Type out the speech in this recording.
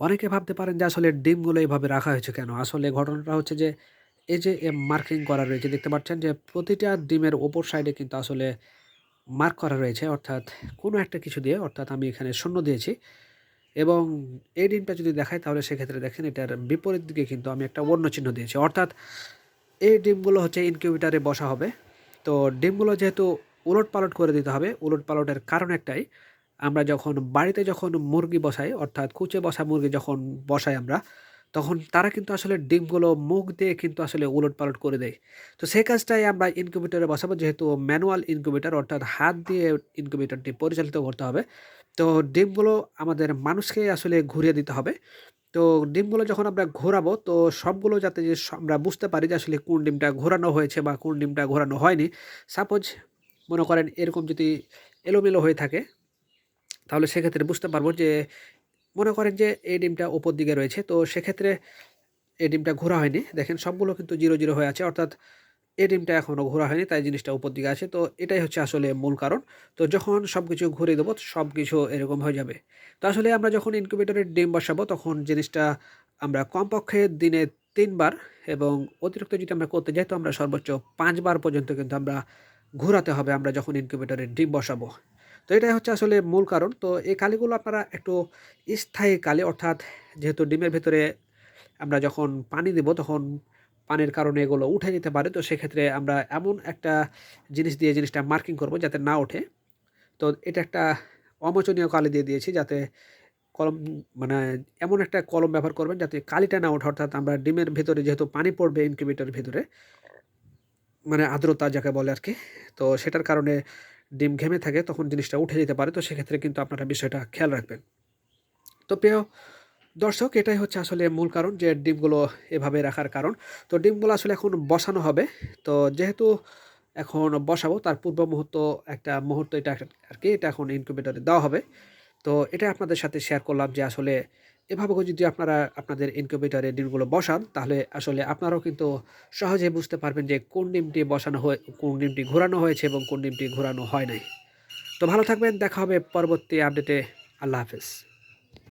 অনেকে ভাবতে পারেন যে আসলে ডিমগুলো এভাবে রাখা হয়েছে কেন? আসলে ঘটনাটা হচ্ছে যে এই যে মার্কিং করা রয়েছে দেখতে পাচ্ছেন যে প্রতিটা ডিমের উপর সাইডে কিন্তু আসলে মার্ক করা রয়েছে অর্থাৎ কোনো একটা কিছু দিয়ে অর্থাৎ আমি এখানে ০ দিয়েছি এবং এই ডিমটা যদি দেখাই তাহলে সেক্ষেত্রে দেখেন এটার বিপরীত দিকে কিন্তু আমি একটা বর্ণ চিহ্ন দিয়েছি। অর্থাৎ এই ডিমগুলো হচ্ছে ইনকিউবেটরে বসা হবে। তো ডিমগুলো যেহেতু উলটপালট করে দিতে হবে, উলটপালটের কারণ একটাই, আমরা যখন বাড়িতে যখন মুরগি বসাই অর্থাৎ কুচে বসা মুরগি যখন বসাই আমরা, তখন তারা কিন্তু আসলে ডিমগুলো মুখ দিয়ে কিন্তু আসলে উলটপালট করে দেয়। তো সেই কাজটাই আমরা ইনকিউবেটরে বসাবো যেহেতু ম্যানুয়াল ইনকিউবেটর অর্থাৎ হাত দিয়ে ইনকিউবেটরটি পরিচালিত করতে হবে। তো ডিমগুলো আমাদের মানুষকেই আসলে ঘুরিয়ে দিতে হবে। তো ডিমগুলো যখন আমরা ঘোরাবো তো সবগুলো যাতে যে আমরা বুঝতে পারি যে আসলে কোন ডিমটা ঘোরানো হয়েছে বা কোন ডিমটা ঘোরানো হয়নি। সাপোজ মনে করেন এরকম যদি এলোমেলো হয়ে থাকে তাহলে সেক্ষেত্রে বুঝতে পারবো যে মনে করেন যে এই ডিমটা উপর দিকে রয়েছে তো সেক্ষেত্রে এই ডিমটা ঘোরা হয়নি। দেখেন সবগুলো কিন্তু 0, 0 হয়ে আছে অর্থাৎ এই ডিমটা এখনো ঘোরা হয়নি তাই জিনিসটা উপর দিকে আছে। তো এটাই হচ্ছে আসলে মূল কারণ। তো যখন সবকিছু ঘুরিয়ে দেবো সবকিছু এরকম হয়ে যাবে। তো আসলে আমরা যখন ইনকিউবেটরে ডিম বসাবো তখন জিনিসটা আমরা কমপক্ষে দিনে ৩ বার এবং অতিরিক্ত যদি আমরা করতে যাই তো আমরা সর্বোচ্চ ৫ বার পর্যন্ত কিন্তু আমরা ঘোরাতে হবে আমরা যখন ইনকিউবেটরে ডিম বসাবো। তো এটাই হচ্ছে আসলে মূল কারণ। তো এই কালিগুলো আপনারা একটু স্থায়ী কালি অর্থাৎ যেহেতু ডিমের ভেতরে আমরা যখন পানি দিব তখন পানির কারণে এগুলো উঠে যেতে পারে। তো সেক্ষেত্রে আমরা এমন একটা জিনিস দিয়ে জিনিসটা মার্কিং করব যাতে না ওঠে। তো এটা একটা অমোচনীয় কালি দিয়ে দিয়েছি যাতে কলম মানে এমন একটা কলম ব্যবহার করবেন যাতে কালিটা না ওঠে। অর্থাৎ আমরা ডিমের ভেতরে যেহেতু পানি পড়বে ইনকিউবেটরের ভেতরে মানে আর্দ্রতা যাকে বলে আরকি। তো সেটার কারণে ডিম ঘেমে থাকে তখন জিনিসটা উঠে যেতে পারে। তো সেক্ষেত্রে কিন্তু আপনারা বিষয়টা খেয়াল রাখবেন। তো প্রিয় দর্শক এটাই হচ্ছে আসলে মূল কারণ যে ডিমগুলো এভাবে রাখার কারণ। তো ডিমগুলো আসলে এখন বসানো হবে। তো যেহেতু এখন বসাবো তার পূর্ব মুহূর্ত একটা মুহূর্ত এটা আরকি এটা এখন ইনকিউবেটরে দেওয়া হবে। তো এটা আপনাদের সাথে শেয়ার করলাম যে আসলে এভাবে করে যদি আপনারা আপনাদের ইনকিউবেটরে ডিমগুলো বসান তাহলে আসলে আপনারাও কিন্তু সহজেই বুঝতে পারবেন যে কোন ডিমটি বসানো হয়ে কোন ডিমটি ঘোরানো হয়েছে এবং কোন ডিমটি ঘোরানো হয় নাই। তো ভালো থাকবেন। দেখা হবে পরবর্তী আপডেটে। আল্লাহ হাফেজ।